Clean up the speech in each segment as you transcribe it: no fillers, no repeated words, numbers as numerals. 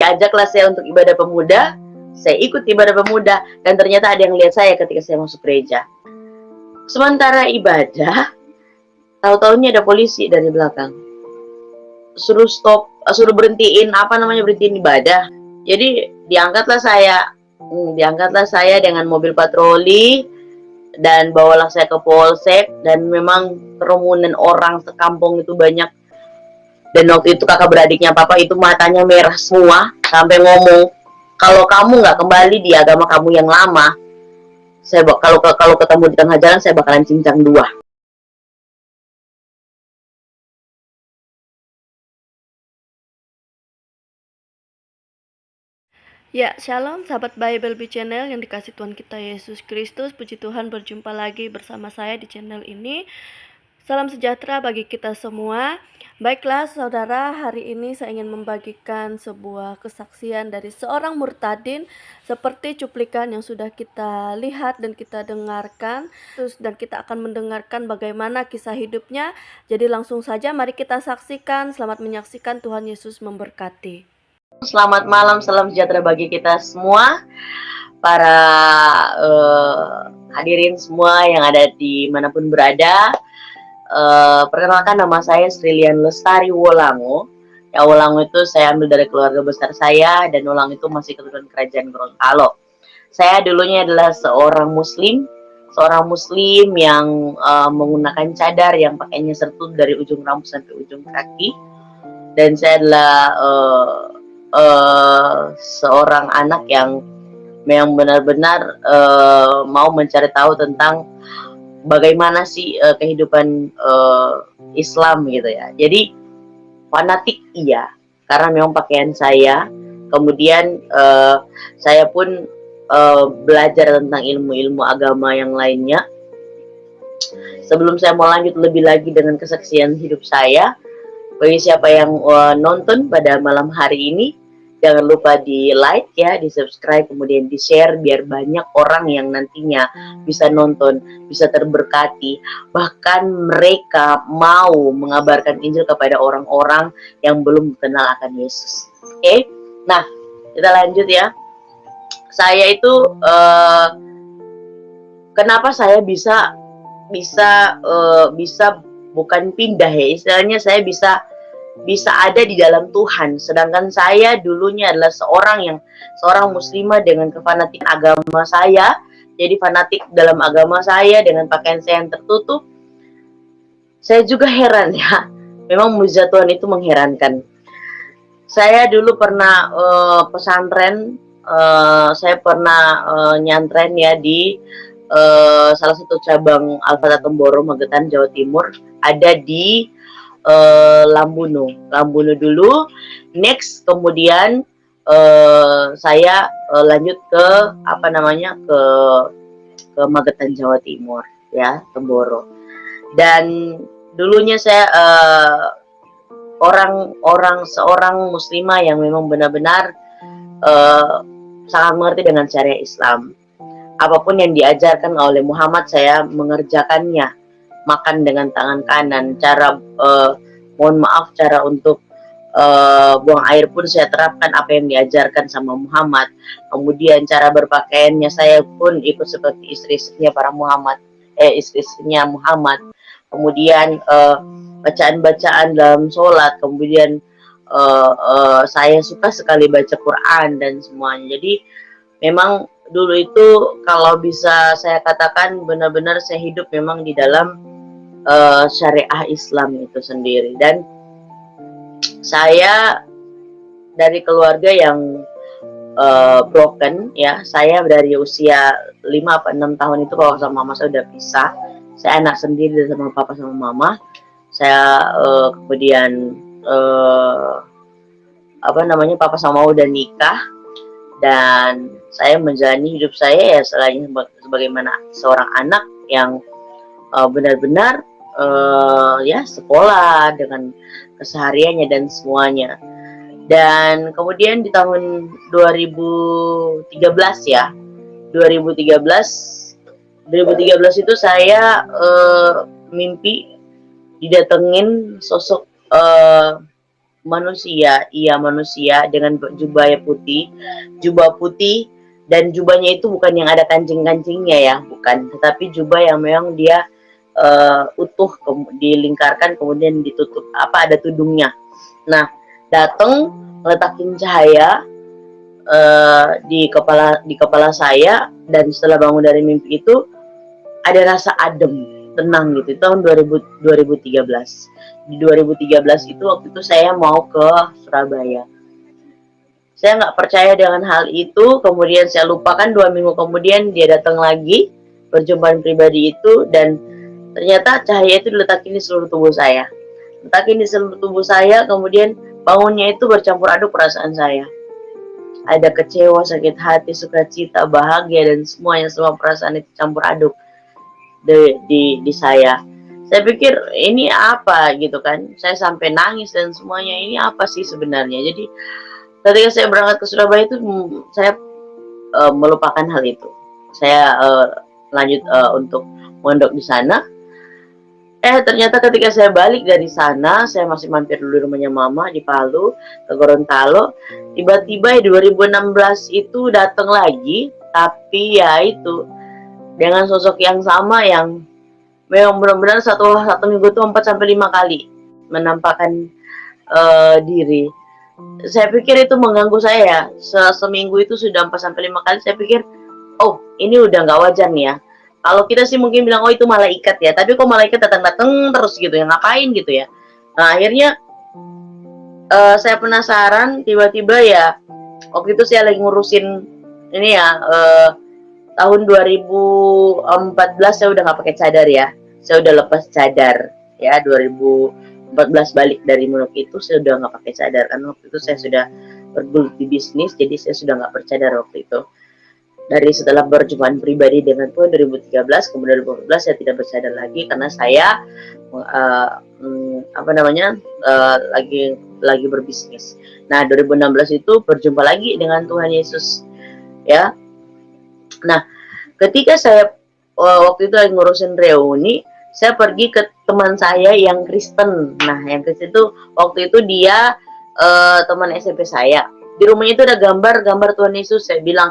diajaklah saya untuk ibadah pemuda. Saya ikut ibadah pemuda dan ternyata ada yang lihat saya ketika saya masuk gereja. Sementara ibadah, tahu-taunya ada polisi dari belakang. Suruh stop, suruh berhentiin berhentiin ibadah. Jadi diangkatlah saya dengan mobil patroli dan bawalah saya ke polsek, dan memang kerumunan orang sekampung itu banyak. Dan waktu itu kakak beradiknya papa itu matanya merah semua sampai ngomong, kalau kamu nggak kembali di agama kamu yang lama, kalau ketemu di tengah jalan saya bakalan cincang dua. Ya, shalom sahabat Bible Bee Channel yang dikasih Tuhan kita Yesus Kristus. Puji Tuhan, berjumpa lagi bersama saya di channel ini. Salam sejahtera bagi kita semua. Baiklah saudara, hari ini saya ingin membagikan sebuah kesaksian dari seorang murtadin, seperti cuplikan yang sudah kita lihat dan kita dengarkan. Dan kita akan mendengarkan bagaimana kisah hidupnya. Jadi langsung saja mari kita saksikan. Selamat menyaksikan, Tuhan Yesus memberkati. Selamat malam, salam sejahtera bagi kita semua, para hadirin semua yang ada di manapun berada. Perkenalkan, nama saya Srilian Lestari Wolango. Ya, Wolango itu saya ambil dari keluarga besar saya, dan Wolango itu masih keturunan kerajaan Gorontalo. Saya dulunya adalah seorang muslim yang menggunakan cadar yang pakainya sertut dari ujung rambut sampai ujung kaki. Dan saya adalah seorang anak yang benar-benar mau mencari tahu tentang bagaimana sih kehidupan Islam gitu ya. Jadi fanatik iya, karena memang pakaian saya. Kemudian saya pun belajar tentang ilmu-ilmu agama yang lainnya. Sebelum saya mau lanjut lebih lagi dengan kesaksian hidup saya, bagi siapa yang nonton pada malam hari ini, jangan lupa di like ya, di subscribe, kemudian di share, biar banyak orang yang nantinya bisa nonton, bisa terberkati. Bahkan mereka mau mengabarkan Injil kepada orang-orang yang belum kenal akan Yesus. Oke? Nah, kita lanjut ya. Saya itu kenapa saya bisa bukan pindah ya, istilahnya saya bisa ada di dalam Tuhan, sedangkan saya dulunya adalah seorang muslimah dengan kefanatikan agama saya. Jadi fanatik dalam agama saya dengan pakaian saya yang tertutup. Saya juga heran ya, memang mujizat Tuhan itu mengherankan. Saya dulu pernah pesantren, saya pernah nyantren ya di salah satu cabang Al-Fatah Temboro, Magetan, Jawa Timur, ada di Lambuno dulu. Next kemudian saya lanjut ke ke Magetan, Jawa Timur ya, Temboro. Dan dulunya saya seorang muslimah yang memang benar-benar sangat mengerti dengan syariat Islam. Apapun yang diajarkan oleh Muhammad saya mengerjakannya. Makan dengan tangan kanan, cara untuk buang air pun saya terapkan apa yang diajarkan sama Muhammad. Kemudian cara berpakaiannya saya pun ikut seperti istri-istrinya Muhammad. Kemudian bacaan-bacaan dalam sholat. Kemudian saya suka sekali baca Quran dan semuanya. Jadi memang dulu itu kalau bisa saya katakan benar-benar saya hidup memang di dalam syariah Islam itu sendiri. Dan saya dari keluarga yang broken ya. Saya dari usia 5-6 tahun itu papa sama mama saya udah pisah. Saya anak sendiri sama papa sama mama. Saya kemudian papa sama mama udah nikah, dan saya menjalani hidup saya ya selain sebagaimana seorang anak yang benar-benar ya sekolah dengan kesehariannya dan semuanya. Dan kemudian di tahun 2013 ya, 2013 itu saya mimpi didatengin sosok manusia, iya manusia dengan jubah putih, dan jubahnya itu bukan yang ada kancing-kancingnya ya, bukan, tetapi jubah yang memang dia utuh, dilingkarkan kemudian ditutup, ada tudungnya. Nah, datang letakin cahaya di kepala saya, dan setelah bangun dari mimpi itu ada rasa adem, tenang gitu. Tahun 2013. Di 2013 itu waktu itu saya mau ke Surabaya. Saya nggak percaya dengan hal itu, kemudian saya lupakan. 2 minggu kemudian dia datang lagi, perjumpaan pribadi itu, dan ternyata cahaya itu diletakin di seluruh tubuh saya. Letakin di seluruh tubuh saya, kemudian bangunnya itu bercampur aduk perasaan saya. Ada kecewa, sakit hati, sukacita, bahagia, dan semua perasaan itu campur aduk di saya. Saya pikir ini apa gitu kan, saya sampai nangis dan semuanya, ini apa sih sebenarnya. Jadi ketika saya berangkat ke Surabaya itu saya melupakan hal itu. Saya lanjut untuk mondok di sana. Ternyata ketika saya balik dari sana, saya masih mampir dulu di rumahnya mama di Palu, ke Gorontalo. Tiba-tiba 2016 itu datang lagi, tapi ya itu dengan sosok yang sama, yang memang benar-benar satu minggu itu 4-5 kali menampakkan diri. Saya pikir itu mengganggu saya. Seminggu itu sudah 4-5 kali. Saya pikir, oh ini udah nggak wajar nih ya. Kalau kita sih mungkin bilang, oh itu malaikat ya, tapi kok malaikat datang-datang terus gitu ya, ngapain gitu ya. Nah akhirnya saya penasaran, tiba-tiba ya waktu itu saya lagi ngurusin ini ya, tahun 2014 saya udah nggak pakai cadar ya, saya udah lepas cadar ya. 2014 balik dari Munuk itu saya udah nggak pakai cadar, karena waktu itu saya sudah bergelut di bisnis, jadi saya sudah nggak bercadar waktu itu. Dari setelah perjumpaan pribadi dengan Tuhan 2013, kemudian 2014 saya tidak bercadar lagi, karena saya lagi berbisnis. Nah 2016 itu berjumpa lagi dengan Tuhan Yesus ya. Nah ketika saya waktu itu lagi ngurusin reuni, saya pergi ke teman saya yang Kristen. Nah yang Kristen itu waktu itu dia teman SMP saya. Di rumahnya itu ada gambar Tuhan Yesus. Saya bilang,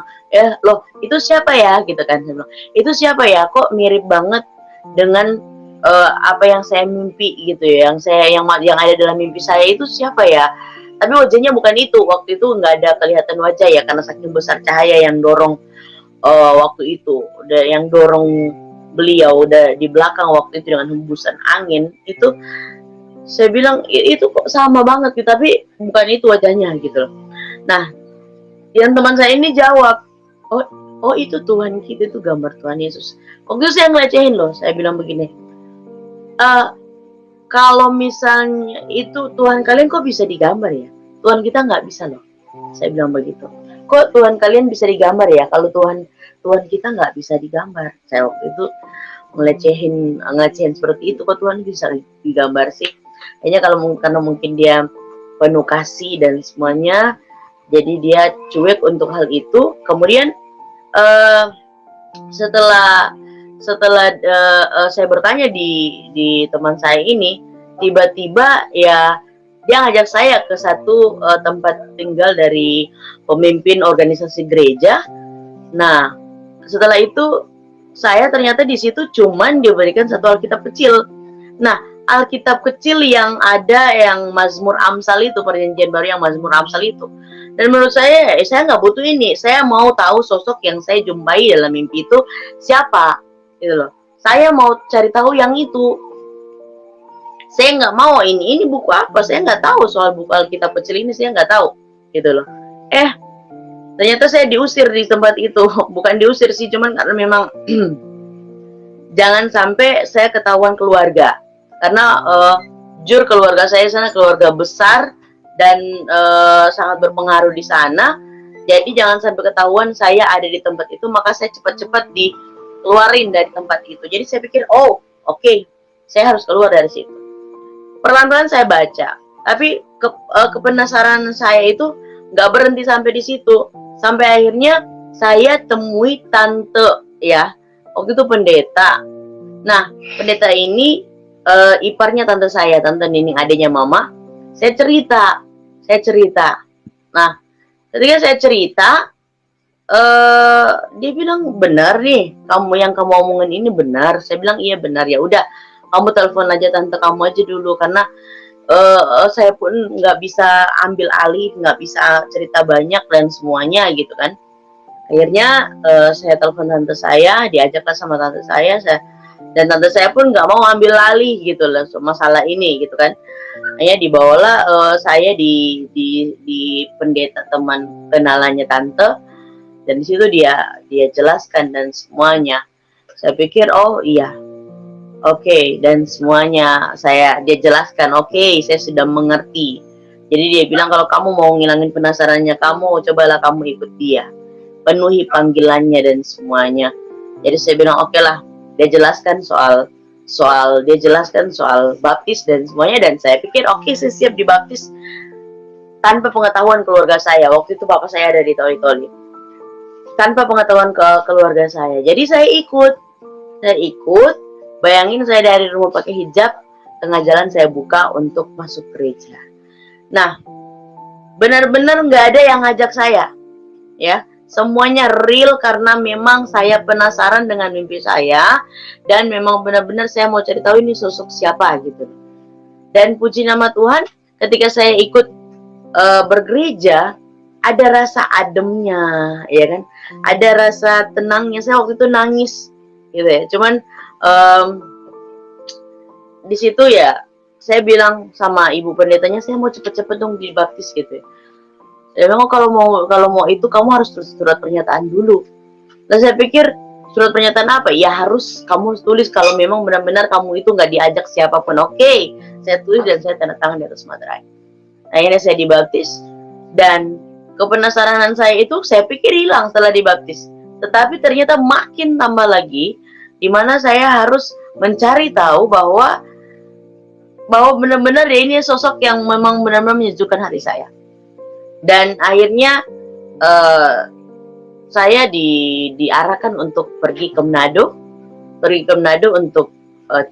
loh itu siapa ya gitu kan. Saya bilang, itu siapa ya, kok mirip banget dengan apa yang saya mimpi gitu ya, yang ada dalam mimpi saya itu siapa ya. Tapi wajahnya bukan itu. Waktu itu nggak ada kelihatan wajah ya, karena saking besar cahaya yang dorong waktu itu, yang dorong beliau udah di belakang waktu itu dengan hembusan angin itu. Saya bilang itu kok sama banget gitu, tapi bukan itu wajahnya gitu loh. Nah, yang teman saya ini jawab, oh itu Tuhan kita, itu gambar Tuhan Yesus. Waktu itu saya ngelecehin loh, saya bilang begini, kalau misalnya itu Tuhan kalian kok bisa digambar ya? Tuhan kita nggak bisa loh. Saya bilang begitu. Kok Tuhan kalian bisa digambar ya? Kalau Tuhan kita nggak bisa digambar. Saya waktu itu ngelecehin seperti itu. Kok Tuhan bisa digambar sih? Kayaknya karena mungkin dia penuh kasih dan semuanya, jadi dia cuek untuk hal itu. Kemudian setelah saya bertanya di teman saya ini, tiba-tiba ya dia ngajak saya ke satu tempat tinggal dari pemimpin organisasi gereja. Nah setelah itu saya ternyata di situ cuman diberikan satu Alkitab kecil. Nah Alkitab kecil yang ada yang Mazmur Amsal itu, perjanjian baru yang Mazmur Amsal itu. Dan menurut saya nggak butuh ini. Saya mau tahu sosok yang saya jumpai dalam mimpi itu siapa, gitu loh. Saya mau cari tahu yang itu. Saya nggak mau ini buku apa. Saya nggak tahu soal buku Alkitab kecil ini, saya nggak tahu, gitu loh. Ternyata saya diusir di tempat itu. Bukan diusir sih, cuman karena memang jangan sampai saya ketahuan keluarga. Karena jujur keluarga saya sana keluarga besar dan sangat berpengaruh di sana. Jadi jangan sampai ketahuan saya ada di tempat itu, maka saya cepat-cepat dikeluarin dari tempat itu. Jadi saya pikir, oke, saya harus keluar dari situ. Perlahan-lahan saya baca, tapi kepenasaran saya itu nggak berhenti sampai di situ. Sampai akhirnya saya temui tante ya, waktu itu pendeta. Nah pendeta ini iparnya tante saya, tante Nining, adiknya mama. Saya cerita. Nah, ketika saya cerita, dia bilang, benar nih, yang kamu omongin ini benar. Saya bilang iya benar. Ya udah, kamu telepon aja tante kamu aja dulu, karena saya pun nggak bisa ambil alih, nggak bisa cerita banyak dan semuanya gitu kan. Akhirnya saya telepon tante saya, diajaklah sama tante saya, dan tante saya pun nggak mau ambil alih gitu loh masalah ini gitu kan. Hanya dibawalah saya di pendeta teman kenalannya tante, dan di situ dia jelaskan dan semuanya. Saya pikir oh iya, oke, dan semuanya dia jelaskan, oke, saya sudah mengerti. Jadi dia bilang kalau kamu mau ngilangin penasarannya kamu, cobalah kamu ikut dia, penuhi panggilannya dan semuanya. Jadi saya bilang oke lah. Dia jelaskan soal baptis dan semuanya, dan saya pikir oke, saya siap dibaptis tanpa pengetahuan keluarga saya. Waktu itu bapak saya ada di Toli-Toli, tanpa pengetahuan keluarga saya. Jadi saya ikut. Bayangin saya dari rumah pakai hijab, tengah jalan saya buka untuk masuk gereja. Nah, benar-benar nggak ada yang ngajak saya, ya. Semuanya real karena memang saya penasaran dengan mimpi saya, dan memang benar-benar saya mau cari tahu ini sosok siapa gitu. Dan puji nama Tuhan, ketika saya ikut bergereja, ada rasa ademnya, ya kan? Ada rasa tenangnya. Saya waktu itu nangis gitu ya. Cuman di situ ya saya bilang sama ibu pendetanya, saya mau cepet-cepet dong dibaptis gitu ya. Ya memang kalau mau itu kamu harus tulis surat pernyataan dulu. Dan saya pikir surat pernyataan apa? Ya harus kamu tulis kalau memang benar-benar kamu itu nggak diajak siapapun. Oke, saya tulis dan saya tanda tangan di atas materai. Akhirnya saya dibaptis, dan kepenasaranan saya itu saya pikir hilang setelah dibaptis. Tetapi ternyata makin tambah lagi, di mana saya harus mencari tahu bahwa benar-benar dia ini sosok yang memang benar-benar menyejukkan hati saya. Dan akhirnya saya diarahkan untuk pergi ke Manado untuk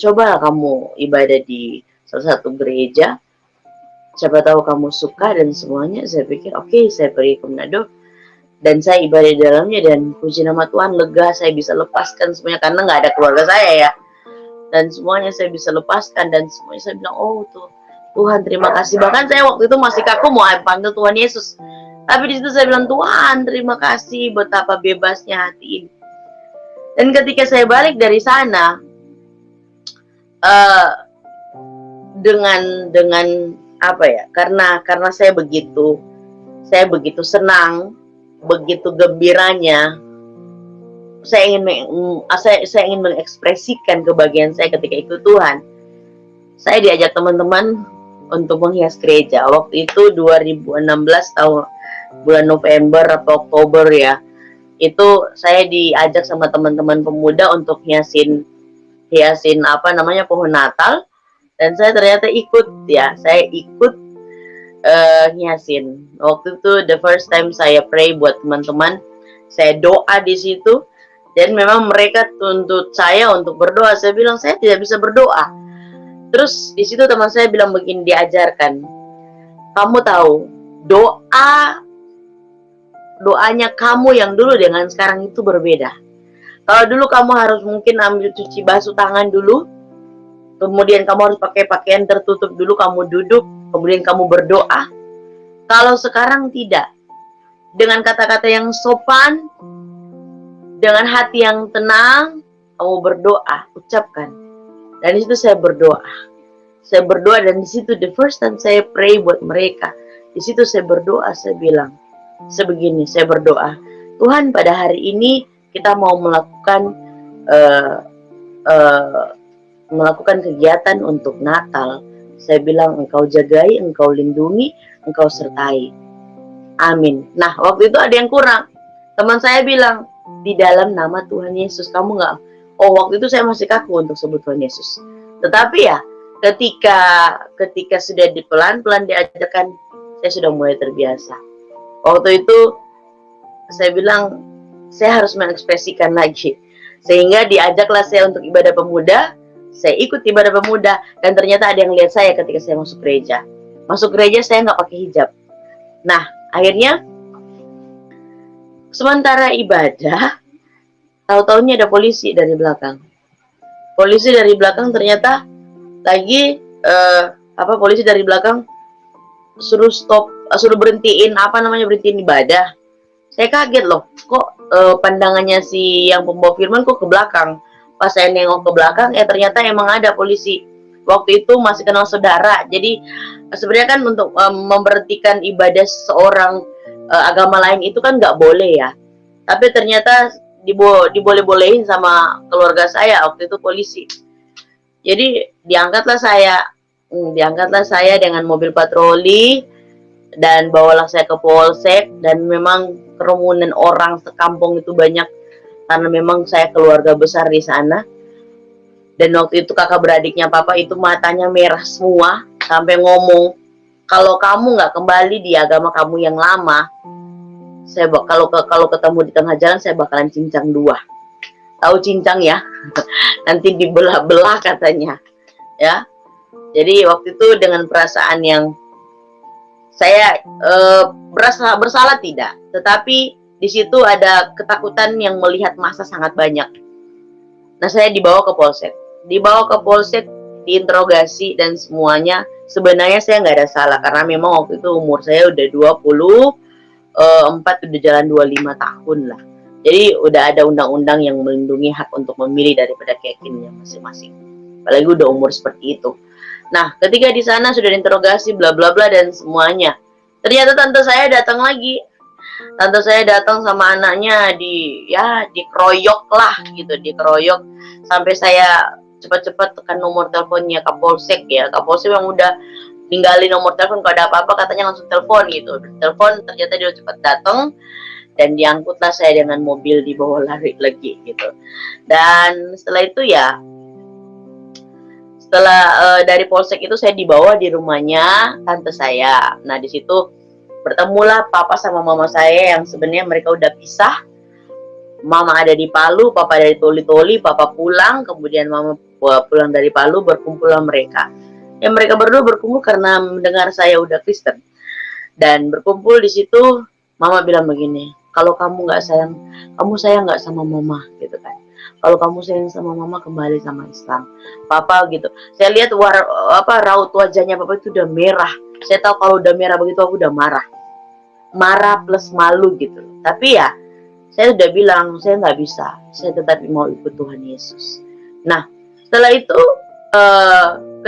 coba kamu ibadah di salah satu gereja, siapa tahu kamu suka dan semuanya. Saya pikir oke, saya pergi ke Manado dan saya ibadah di dalamnya, dan puji nama Tuhan, lega, saya bisa lepaskan semuanya karena nggak ada keluarga saya ya, dan semuanya saya bisa lepaskan, dan semuanya saya bilang oh Tuhan terima kasih. Bahkan saya waktu itu masih kaku mau panggil Tuhan Yesus, tapi di situ saya bilang Tuhan terima kasih, betapa bebasnya hati ini. Dan ketika saya balik dari sana dengan apa ya, karena saya begitu senang, begitu gembiranya, saya ingin mengekspresikan kebahagiaan saya ketika ikut Tuhan. Saya diajak teman-teman untuk menghias gereja. Waktu itu 2016 tahun bulan November atau Oktober ya. Itu saya diajak sama teman-teman pemuda untuk hiasin pohon Natal, dan saya ternyata ikut ya. Saya ikut hiasin. Waktu itu the first time saya pray buat teman-teman. Saya doa di situ, dan memang mereka tuntut saya untuk berdoa. Saya bilang saya tidak bisa berdoa. Terus di situ teman saya bilang begini, diajarkan, kamu tahu doanya kamu yang dulu dengan sekarang itu berbeda. Kalau dulu kamu harus mungkin ambil cuci basuh tangan dulu, kemudian kamu harus pakai pakaian tertutup dulu, kamu duduk, kemudian kamu berdoa. Kalau sekarang tidak, dengan kata-kata yang sopan, dengan hati yang tenang, kamu berdoa, ucapkan. Dan di situ saya berdoa, dan di situ the first time saya pray buat mereka. Di situ saya berdoa, saya bilang sebegini, saya berdoa, Tuhan pada hari ini kita mau melakukan kegiatan untuk Natal. Saya bilang Engkau jagai, Engkau lindungi, Engkau sertai. Amin. Nah waktu itu ada yang kurang. Teman saya bilang, di dalam nama Tuhan Yesus kamu nggak. Oh waktu itu saya masih kaku untuk sebut Tuhan Yesus. Tetapi ya ketika sudah pelan-pelan diajarkan, saya sudah mulai terbiasa. Waktu itu saya bilang saya harus mengekspresikan lagi, sehingga diajaklah saya untuk ibadah pemuda. Saya ikut ibadah pemuda, dan ternyata ada yang lihat saya ketika saya masuk gereja. Masuk gereja saya nggak pakai hijab. Nah, akhirnya sementara ibadah, tahu-taunya ada polisi dari belakang. Polisi dari belakang ternyata lagi polisi dari belakang suruh stop, suruh berhentiin berhentiin ibadah. Saya kaget loh, kok pandangannya si yang pembawa firman kok ke belakang. Pas saya nengok ke belakang, ternyata emang ada polisi. Waktu itu masih kenal saudara. Jadi sebenarnya kan untuk memberhentikan ibadah seorang agama lain itu kan nggak boleh ya. Tapi ternyata diboleh-bolehin sama keluarga saya waktu itu polisi. Jadi diangkatlah saya dengan mobil patroli dan bawalah saya ke polsek. Dan memang kerumunan orang sekampung itu banyak karena memang saya keluarga besar di sana. Dan waktu itu kakak beradiknya papa itu matanya merah semua sampai ngomong, kalau kamu nggak kembali di agama kamu yang lama, saya kalau ketemu di tengah jalan saya bakalan cincang dua. Tahu cincang ya? Nanti dibelah-belah katanya. Ya. Jadi waktu itu dengan perasaan yang saya bersalah tidak, tetapi di situ ada ketakutan yang melihat massa sangat banyak. Nah, saya dibawa ke polsek, diinterogasi dan semuanya. Sebenarnya saya nggak ada salah karena memang waktu itu umur saya udah 24, udah jalan 25 tahun lah. Jadi udah ada undang-undang yang melindungi hak untuk memilih daripada keyakinannya masing-masing. Apalagi udah umur seperti itu. Nah, ketika di sana sudah diinterogasi bla bla bla dan semuanya. Ternyata tante saya datang lagi. Tante saya datang sama anaknya dikeroyok lah gitu, dikeroyok sampai saya cepat-cepat tekan nomor teleponnya Kapolsek ya. Kapolsek yang udah ninggalin nomor telepon, kalau ada apa-apa katanya langsung telepon gitu. Telepon, ternyata dia cepat datang dan diangkutlah saya dengan mobil, dibawa lari lagi gitu. Dan setelah itu ya, dari polsek itu saya dibawa di rumahnya tante saya. Nah, di situ bertemulah papa sama mama saya yang sebenarnya mereka udah pisah. Mama ada di Palu, papa dari Toli-Toli, papa pulang, kemudian mama pulang dari Palu, berkumpullah mereka. Ya, mereka berdua berkumpul karena mendengar saya udah Kristen. Dan berkumpul di situ, mama bilang begini, kalau kamu sayang nggak sama mama gitu kan. Kalau kamu sayang sama mama, kembali sama Islam. Papa gitu. Saya lihat raut wajahnya papa itu udah merah. Saya tahu kalau udah merah begitu aku udah marah. Marah plus malu gitu. Tapi ya, saya udah bilang, saya nggak bisa. Saya tetap mau ikut Tuhan Yesus. Nah, setelah itu,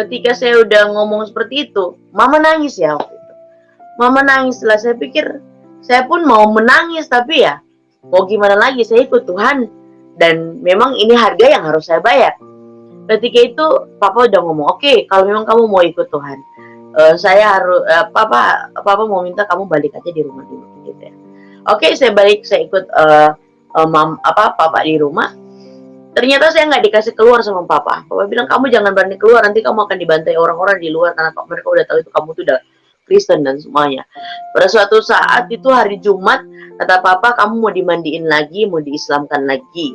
ketika saya udah ngomong seperti itu, mama nangis ya waktu itu. Mama nangis lah. Saya pikir, saya pun mau menangis. Tapi ya, mau gimana lagi, saya ikut Tuhan. Dan memang ini harga yang harus saya bayar. Ketika itu, papa udah ngomong, oke, kalau memang kamu mau ikut Tuhan, saya harus, papa mau minta kamu balik aja di rumah dulu gitu ya. Oke, saya balik, saya ikut papa di rumah. Ternyata saya nggak dikasih keluar sama papa. Papa bilang, kamu jangan berani keluar, nanti kamu akan dibantai orang-orang di luar karena mereka udah tahu itu kamu tuh udah Kristen dan semuanya. Pada suatu saat itu hari Jumat, kata papa, kamu mau dimandiin lagi, mau diislamkan lagi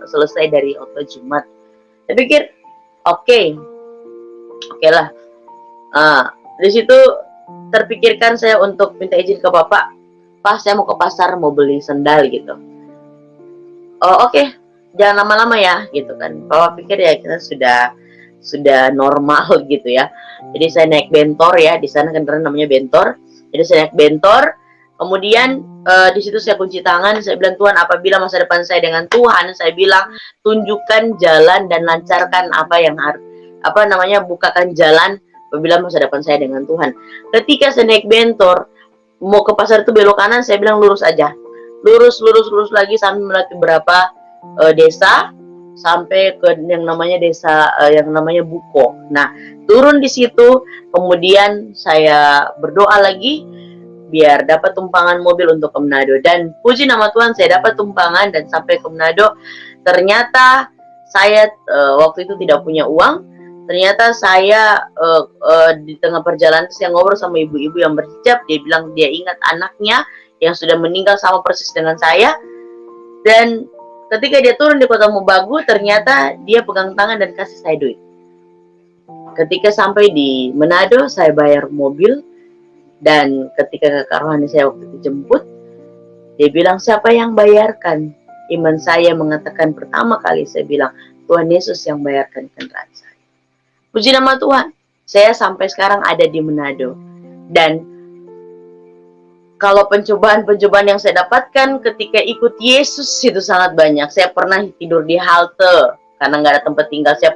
selesai dari khotbah Jumat. Saya pikir, oke lah. Di situ terpikirkan saya untuk minta izin ke bapak. Pak, saya mau ke pasar mau beli sendal gitu. Oh, oke. Jangan lama-lama ya gitu kan. Papa pikir ya kita sudah normal gitu ya. Jadi saya naik bentor ya, di sana kendaraan namanya bentor. Jadi saya naik bentor. Kemudian di situ saya kunci tangan, saya bilang, Tuhan, apabila masa depan saya dengan Tuhan, saya bilang, tunjukkan jalan dan lancarkan bukakan jalan apabila masa depan saya dengan Tuhan. Ketika saya naik bentor, mau ke pasar itu belok kanan, saya bilang lurus aja. Lurus lagi sampai melewati beberapa desa, sampai ke yang namanya desa yang namanya Buko. Nah, turun di situ, kemudian saya berdoa lagi, biar dapat tumpangan mobil untuk ke Manado. Dan puji nama Tuhan, saya dapat tumpangan dan sampai ke Manado. Ternyata saya waktu itu tidak punya uang. Ternyata saya di tengah perjalanan saya ngobrol sama ibu-ibu yang berhijab. Dia bilang dia ingat anaknya yang sudah meninggal sama persis dengan saya. Dan ketika dia turun di Kota Mobagu, ternyata dia pegang tangan dan kasih saya duit. ketika sampai di Manado, saya bayar mobil, dan ketika kakak rohani saya waktu itu jemput, dia bilang, siapa yang bayarkan? Iman saya mengatakan pertama kali, saya bilang, Tuhan Yesus yang bayarkan kendaraan saya. Puji nama Tuhan, saya sampai sekarang ada di Manado. Dan kalau pencobaan-pencobaan yang saya dapatkan ketika ikut Yesus itu sangat banyak. Saya pernah tidur di halte karena nggak ada tempat tinggal. Saya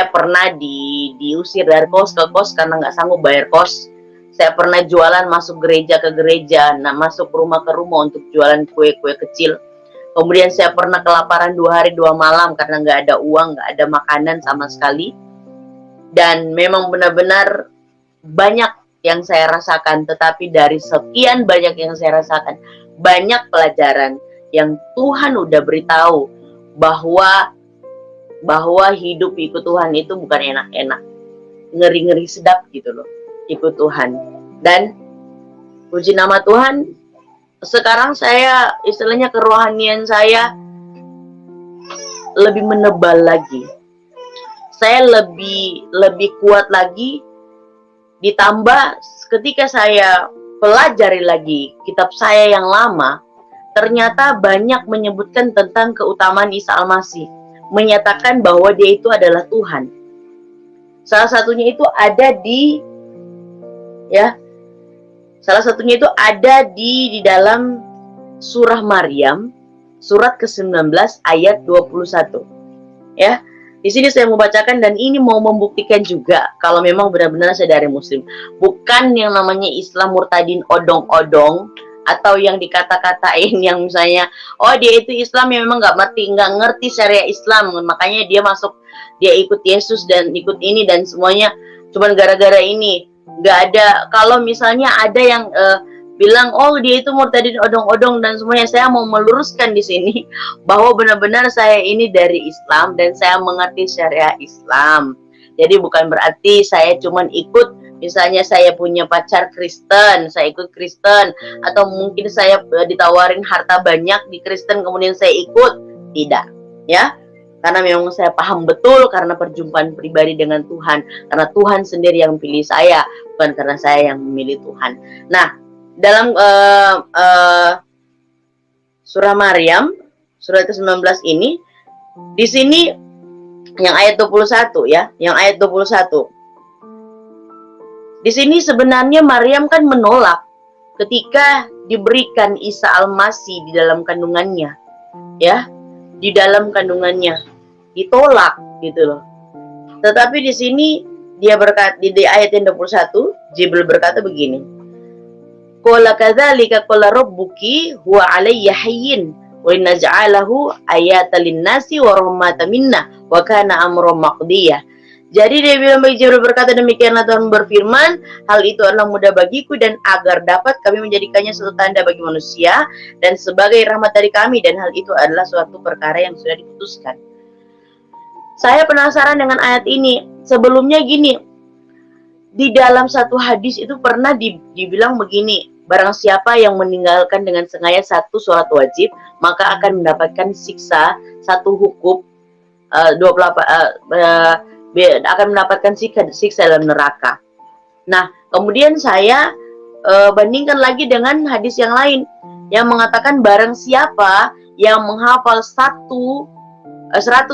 pernah diusir dari kos ke kos karena nggak sanggup bayar kos. Saya pernah jualan masuk gereja ke gereja, masuk rumah ke rumah untuk jualan kue-kue kecil. Kemudian saya pernah kelaparan 2 hari 2 malam karena nggak ada uang, nggak ada makanan sama sekali. Dan memang benar-benar banyak yang saya rasakan, tetapi dari sekian banyak yang saya rasakan, banyak pelajaran yang Tuhan udah beritahu bahwa hidup ikut Tuhan itu bukan enak-enak, ngeri-ngeri sedap gitu loh, ikut Tuhan. Dan puji nama Tuhan, sekarang saya istilahnya kerohanian saya lebih menebal lagi. Saya lebih kuat lagi, ditambah ketika saya pelajari lagi kitab saya yang lama, ternyata banyak menyebutkan tentang keutamaan Isa Al-Masih, menyatakan bahwa dia itu adalah Tuhan. Salah satunya itu ada di dalam surah Maryam, surat ke-19 ayat 21. Ya. Di sini saya mau bacakan, dan ini mau membuktikan juga kalau memang benar-benar saya dari muslim. Bukan yang namanya Islam murtadin odong-odong, atau yang dikata-katain yang misalnya, oh dia itu Islam yang memang nggak ngerti syariat Islam, makanya dia ikut Yesus dan ikut ini dan semuanya cuman gara-gara ini. Nggak ada. Kalau misalnya ada yang bilang, oh dia itu murtadin odong-odong dan semuanya, saya mau meluruskan di sini bahwa benar-benar saya ini dari Islam dan saya mengerti syariat Islam. Jadi bukan berarti saya cuman ikut, misalnya saya punya pacar Kristen, saya ikut Kristen, atau mungkin saya ditawarin harta banyak di Kristen kemudian saya ikut. Tidak, ya. Karena memang saya paham betul karena perjumpaan pribadi dengan Tuhan, karena Tuhan sendiri yang pilih saya, bukan karena saya yang memilih Tuhan. Nah, dalam surah Maryam, surah ke-19 ini, di sini yang ayat 21 ya, yang ayat 21. Di sini sebenarnya Maryam kan menolak ketika diberikan Isa Al-Masih di dalam kandungannya. Ya, di dalam kandungannya ditolak gitu loh. Tetapi di sini dia berkata, di ayat yang 21, Jibril berkata begini, qala kadzalika qala rabbuki huwa alayya hayyin wa naj'alahu ayatan lin-nasi wa rahmatan minna wa kana amrun maqdiyah. Jadi dia bilang bagi Jibril, berkata demikianlah Tuhan berfirman, hal itu adalah mudah bagiku dan agar dapat kami menjadikannya suatu tanda bagi manusia dan sebagai rahmat dari kami, dan hal itu adalah suatu perkara yang sudah diputuskan. Saya penasaran dengan ayat ini. Sebelumnya gini, di dalam satu hadis itu pernah dibilang begini, barang siapa yang meninggalkan dengan sengaja satu sholat wajib, maka akan mendapatkan siksa, satu hukum, akan mendapatkan siksa dalam neraka. Nah, kemudian saya bandingkan lagi dengan hadis yang lain yang mengatakan barang siapa yang menghafal 100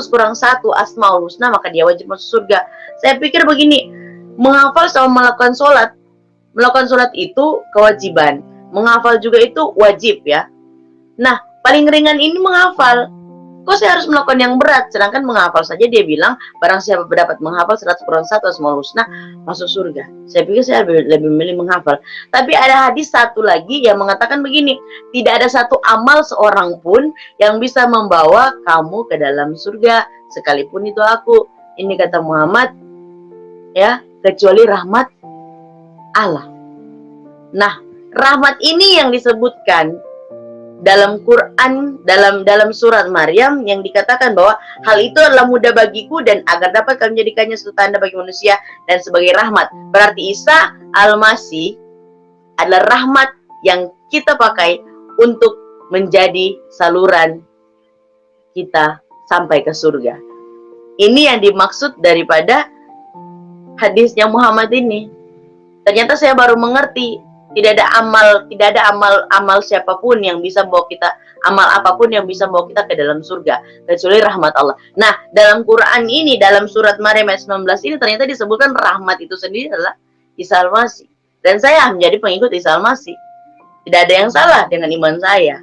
kurang 1 Asmaul Husna, maka dia wajib masuk surga. Saya pikir begini, menghafal sama melakukan sholat itu kewajiban, menghafal juga itu wajib ya. Nah, paling ringan ini menghafal. Kok saya harus melakukan yang berat? Sedangkan menghafal saja dia bilang, barang siapa dapat menghafal 100 kurang 1 Asmaul Husna, masuk surga. Saya pikir saya lebih memilih menghafal. Tapi ada hadis satu lagi yang mengatakan begini, tidak ada satu amal seorang pun yang bisa membawa kamu ke dalam surga, sekalipun itu aku. Ini kata Muhammad, ya, kecuali rahmat Allah. Nah, rahmat ini yang disebutkan dalam Quran, dalam surat Maryam, yang dikatakan bahwa hal itu adalah mudah bagiku dan agar dapat kami menjadikannya suatu tanda bagi manusia dan sebagai rahmat. Berarti Isa Al-Masih adalah rahmat yang kita pakai untuk menjadi saluran kita sampai ke surga. Ini yang dimaksud daripada hadisnya Muhammad ini. Ternyata saya baru mengerti, tidak ada amal siapapun yang bisa membawa kita, amal apapun yang bisa membawa kita ke dalam surga kecuali rahmat Allah. Nah, dalam Quran ini, dalam surat Maryam ayat 19 ini ternyata disebutkan rahmat itu sendiri adalah Isa Al-Masih. Dan saya menjadi pengikut Isa Al-Masih. Tidak ada yang salah dengan iman saya.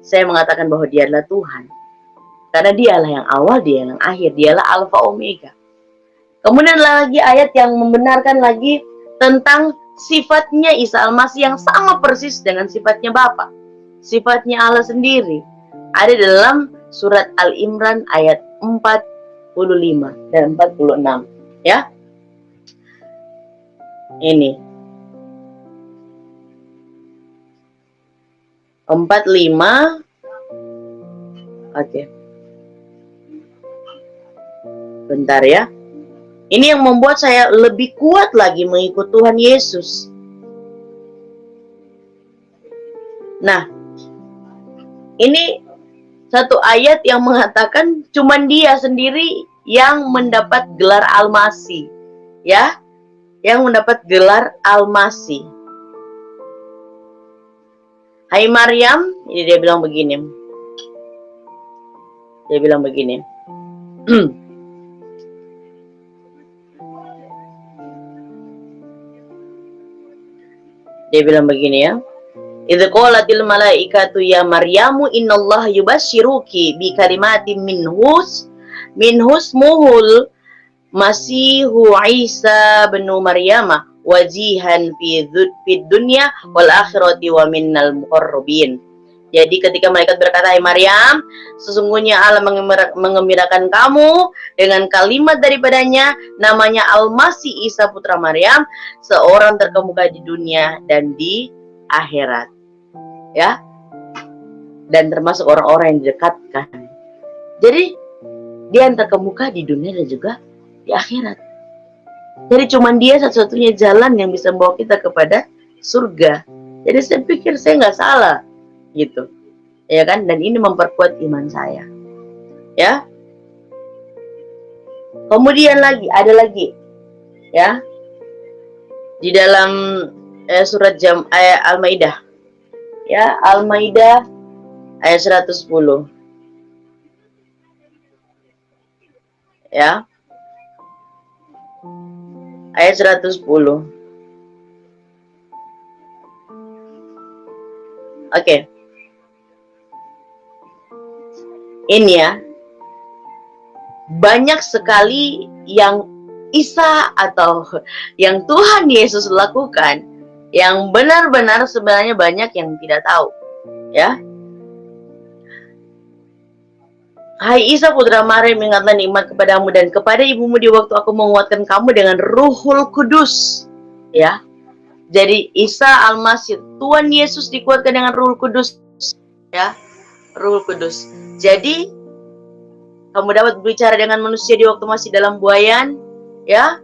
Saya mengatakan bahwa dia adalah Tuhan. Karena dialah yang awal, dia yang akhir, dialah Alfa Omega. Kemudian lagi ayat yang membenarkan lagi tentang sifatnya Isa Al-Masih yang sama persis dengan sifatnya Bapa. Sifatnya Allah sendiri. Ada dalam surat Al-Imran ayat 45 dan 46. Ya. Ini. 45. Oke. Bentar ya. Ini yang membuat saya lebih kuat lagi mengikut Tuhan Yesus. Nah, ini satu ayat yang mengatakan cuman dia sendiri yang mendapat gelar Al-Masih. Ya, yang mendapat gelar Al-Masih. Hai Maryam, ini dia bilang begini. Dia bilang begini. Dia bilang begini ya. Idz qalatil malaikatu ya Maryamu innallaha yubashshiruki bi kalimatin minhus muhul Masihu Isa bin Maryama wajihan fid dunya wal akhirati wa minnal muqarrabin. Jadi ketika malaikat berkata, hai Maryam, sesungguhnya Allah mengembirakan kamu dengan kalimat daripadanya, namanya Al-Masih Isa putra Maryam, seorang terkemuka di dunia dan di akhirat. Ya, dan termasuk orang-orang yang didekatkan. Jadi dia yang terkemuka di dunia dan juga di akhirat. Jadi cuma dia satu-satunya jalan yang bisa membawa kita kepada surga. Jadi saya pikir saya nggak salah, gitu, ya kan? Dan ini memperkuat iman saya. Ya. Kemudian ada lagi, ya, di dalam surat Al-Maidah, ya, Al-Maidah ayat 110, ya, ayat 110. Oke. Ini ya, banyak sekali yang Isa atau yang Tuhan Yesus lakukan yang benar-benar sebenarnya banyak yang tidak tahu, ya. Hai Isa putra Maryam, ingatlah nikmat kepadamu dan kepada ibumu di waktu aku menguatkan kamu dengan Ruhul Kudus, ya. Jadi Isa Al-Masih, Tuhan Yesus dikuatkan dengan Ruhul Kudus, ya, Ruhul Kudus. Jadi kamu dapat berbicara dengan manusia di waktu masih dalam buayan, ya.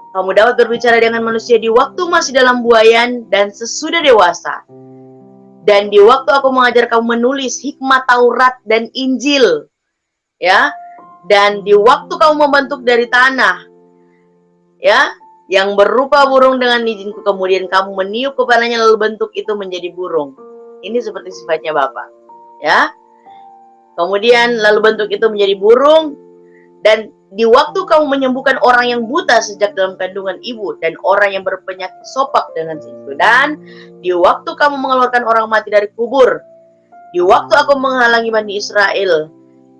Kamu dapat berbicara dengan manusia di waktu masih dalam buayan dan sesudah dewasa. Dan di waktu aku mengajar kamu menulis hikmat Taurat dan Injil, ya. Dan di waktu kamu membentuk dari tanah, ya, yang berupa burung dengan izinku, kemudian kamu meniup kepalanya lalu bentuk itu menjadi burung. Ini seperti sifatnya Bapa, ya. Kemudian lalu bentuk itu menjadi burung, dan di waktu kamu menyembuhkan orang yang buta sejak dalam kandungan ibu dan orang yang berpenyakit sopak dengan siku, dan di waktu kamu mengeluarkan orang mati dari kubur, di waktu aku menghalangi Bani Israel,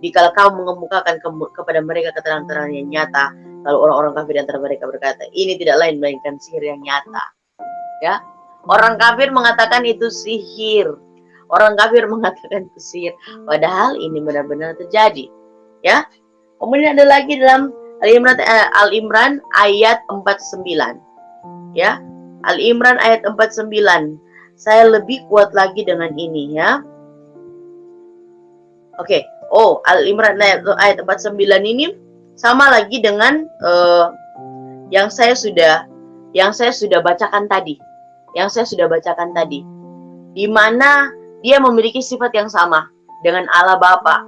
dikala kamu mengemukakan kepada mereka keterangan-keterangan yang nyata, lalu orang-orang kafir di antara mereka berkata, ini tidak lain melainkan sihir yang nyata. Ya, orang kafir mengatakan itu sihir. Orang kafir mengatakan itu sihir, padahal ini benar-benar terjadi, ya. Kemudian ada lagi dalam Al-Imran ayat 49, ya. Al-Imran ayat 49. Saya lebih kuat lagi dengan ini, ya. Oke. Oh, Al-Imran ayat 49 ini sama lagi dengan yang saya sudah bacakan tadi. Di mana dia memiliki sifat yang sama dengan Allah Bapa.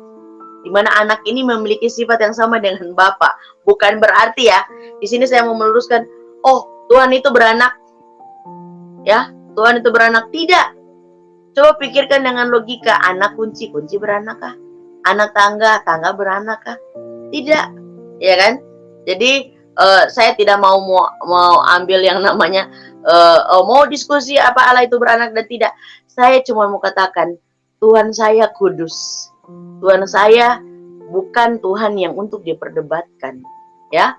Di mana anak ini memiliki sifat yang sama dengan Bapa. Bukan berarti ya, di sini saya mau meluruskan, oh Tuhan itu beranak, ya Tuhan itu beranak. Tidak. Coba pikirkan dengan logika, anak kunci beranak kah? Anak tangga beranak kah? Tidak, ya kan? Jadi saya tidak mau ambil yang namanya mau diskusi apa Allah itu beranak dan tidak. Saya cuma mau katakan Tuhan saya kudus. Tuhan saya bukan Tuhan yang untuk diperdebatkan, ya.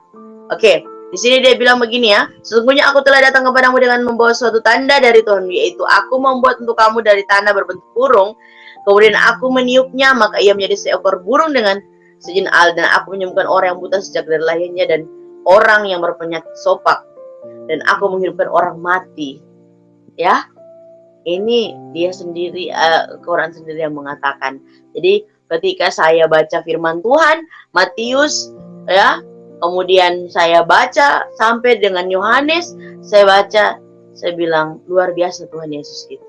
Oke, di sini dia bilang begini ya, sesungguhnya aku telah datang kepadamu dengan membawa suatu tanda dari Tuhan, yaitu aku membuat untuk kamu dari tanah berbentuk burung, kemudian aku meniupnya, maka ia menjadi seekor burung dengan sejin al, dan aku menyembuhkan orang yang buta sejak dari lahirnya, dan orang yang berpenyakit sopak, dan aku menghidupkan orang mati. Ya, ini dia sendiri, Quran sendiri yang mengatakan. Jadi ketika saya baca firman Tuhan, Matius, ya, kemudian saya baca sampai dengan Yohanes, saya baca, saya bilang luar biasa Tuhan Yesus itu.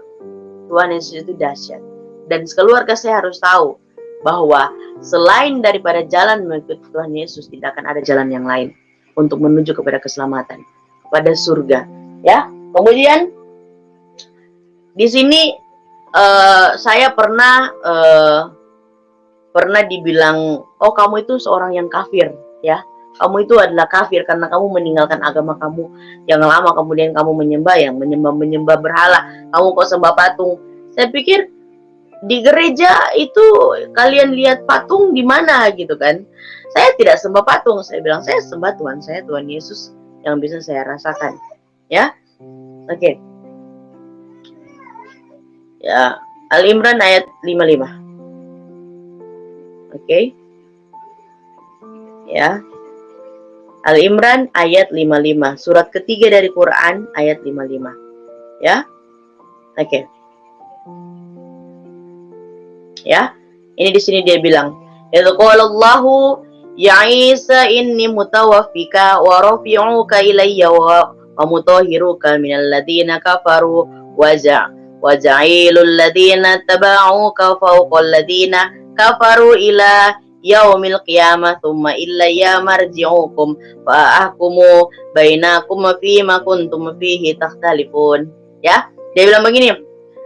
Tuhan Yesus itu dahsyat. Dan sekeluarga saya harus tahu bahwa selain daripada jalan mengikuti Tuhan Yesus, tidak akan ada jalan yang lain untuk menuju kepada keselamatan, kepada surga. Ya, kemudian di sini saya pernah dibilang, oh kamu itu seorang yang kafir, ya. Kamu itu adalah kafir karena kamu meninggalkan agama kamu yang lama, kemudian kamu menyembah berhala, kamu kok sembah patung. Saya pikir di gereja itu kalian lihat patung di mana gitu kan? Saya tidak sembah patung, saya bilang saya sembah Tuhan saya, Tuhan Yesus yang bisa saya rasakan, ya. Oke. Ya, Al-Imran ayat 55. Oke. Ya. Al-Imran ayat 55, surat ketiga dari Quran ayat 55. Ya. Oke. Ya. Ini di sini dia bilang, "Idz qalallahu ya Isa inni mutawaffika wa rafi'uka ilayya wa mutahhiruka minal ladzina kafaru wa ja'ilul ladzina tabauka fawqal ladzina kafaru ila yaumil qiyamah thumma ilayya marji'ukum fa ahkumu bainakum fima kuntum fihi takhtalifun." Ya, dia bilang begini,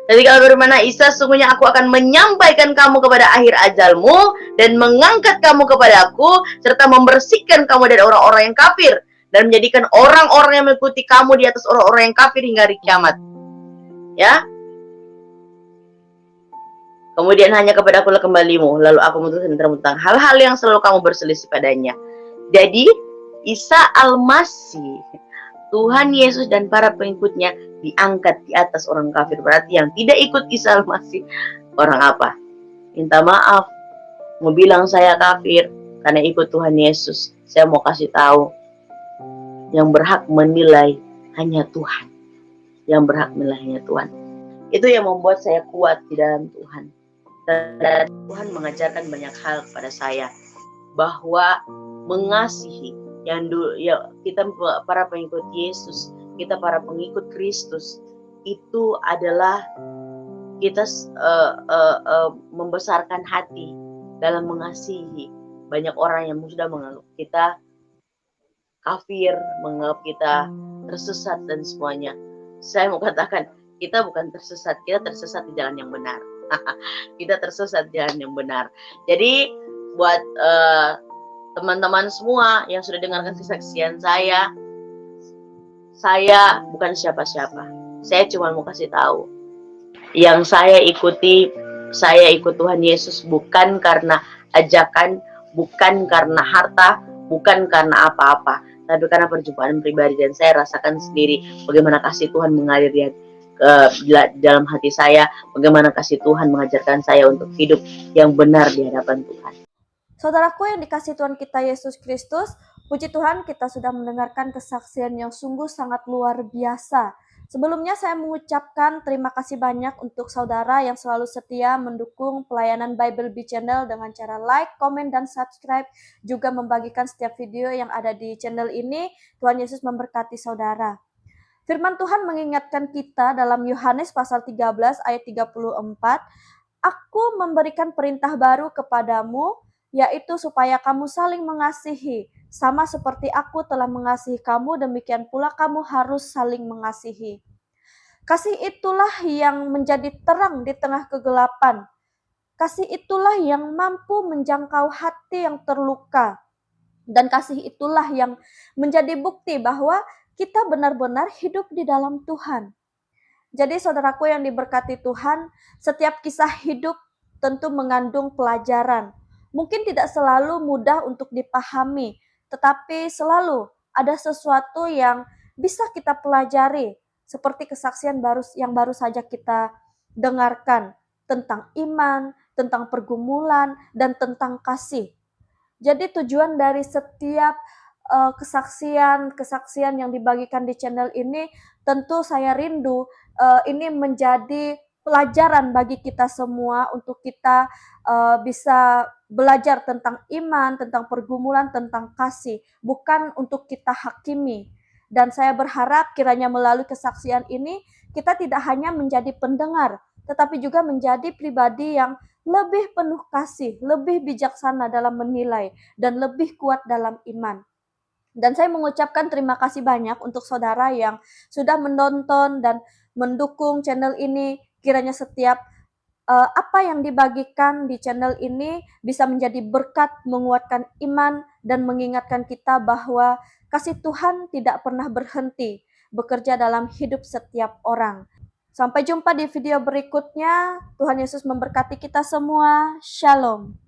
ketika bermana Isa, sesungguhnya aku akan menyampaikan kamu kepada akhir ajalmu dan mengangkat kamu kepadaku serta membersihkan kamu dari orang-orang yang kafir dan menjadikan orang-orang yang mengikuti kamu di atas orang-orang yang kafir hingga hari kiamat. Ya, kemudian hanya kepada aku kembalimu, lalu aku memutuskan tentang hal-hal yang selalu kamu berselisih padanya. Jadi Isa Al-Masih, Tuhan Yesus dan para pengikutnya diangkat di atas orang kafir. Berarti yang tidak ikut Isa Al-Masih orang apa? Minta maaf, mau bilang saya kafir karena ikut Tuhan Yesus. Saya mau kasih tahu, yang berhak menilai hanya Tuhan. Yang berhak menilai hanya Tuhan. Itu yang membuat saya kuat di dalam Tuhan. Dan Tuhan mengajarkan banyak hal kepada saya, bahwa mengasihi yang ya, kita para pengikut Yesus, kita para pengikut Kristus itu adalah kita membesarkan hati dalam mengasihi. Banyak orang yang sudah menganggap kita kafir, menganggap kita tersesat dan semuanya. Saya mau katakan, kita bukan tersesat, kita tersesat di jalan yang benar. Kita tersesat di jalan yang benar. Jadi buat teman-teman semua yang sudah dengarkan kesaksian saya bukan siapa-siapa. Saya cuma mau kasih tahu, yang saya ikut Tuhan Yesus bukan karena ajakan, bukan karena harta, bukan karena apa-apa, tapi karena perjumpaan pribadi. Dan saya rasakan sendiri bagaimana kasih Tuhan mengalir di dalam hati saya, bagaimana kasih Tuhan mengajarkan saya untuk hidup yang benar di hadapan Tuhan. Saudaraku yang dikasih Tuhan kita Yesus Kristus, puji Tuhan kita sudah mendengarkan kesaksian yang sungguh sangat luar biasa. Sebelumnya saya mengucapkan terima kasih banyak untuk saudara yang selalu setia mendukung pelayanan Bible Bee Channel dengan cara like, komen, dan subscribe, juga membagikan setiap video yang ada di channel ini. Tuhan Yesus memberkati saudara. Firman Tuhan mengingatkan kita dalam Yohanes pasal 13 ayat 34, "Aku memberikan perintah baru kepadamu, yaitu supaya kamu saling mengasihi. Sama seperti aku telah mengasihi kamu, demikian pula kamu harus saling mengasihi. Kasih itulah yang menjadi terang di tengah kegelapan. Kasih itulah yang mampu menjangkau hati yang terluka. Dan kasih itulah yang menjadi bukti bahwa kita benar-benar hidup di dalam Tuhan. Jadi saudaraku yang diberkati Tuhan, setiap kisah hidup tentu mengandung pelajaran. Mungkin tidak selalu mudah untuk dipahami, tetapi selalu ada sesuatu yang bisa kita pelajari, seperti kesaksian yang baru saja kita dengarkan tentang iman, tentang pergumulan, dan tentang kasih. Jadi tujuan dari setiap kesaksian yang dibagikan di channel ini, tentu saya rindu ini menjadi pelajaran bagi kita semua untuk kita bisa belajar tentang iman, tentang pergumulan, tentang kasih, bukan untuk kita hakimi. Dan saya berharap kiranya melalui kesaksian ini kita tidak hanya menjadi pendengar, tetapi juga menjadi pribadi yang lebih penuh kasih, lebih bijaksana dalam menilai, dan lebih kuat dalam iman. Dan saya mengucapkan terima kasih banyak untuk saudara yang sudah menonton dan mendukung channel ini. Kiranya setiap apa yang dibagikan di channel ini bisa menjadi berkat, menguatkan iman, dan mengingatkan kita bahwa kasih Tuhan tidak pernah berhenti bekerja dalam hidup setiap orang. Sampai jumpa di video berikutnya. Tuhan Yesus memberkati kita semua. Shalom.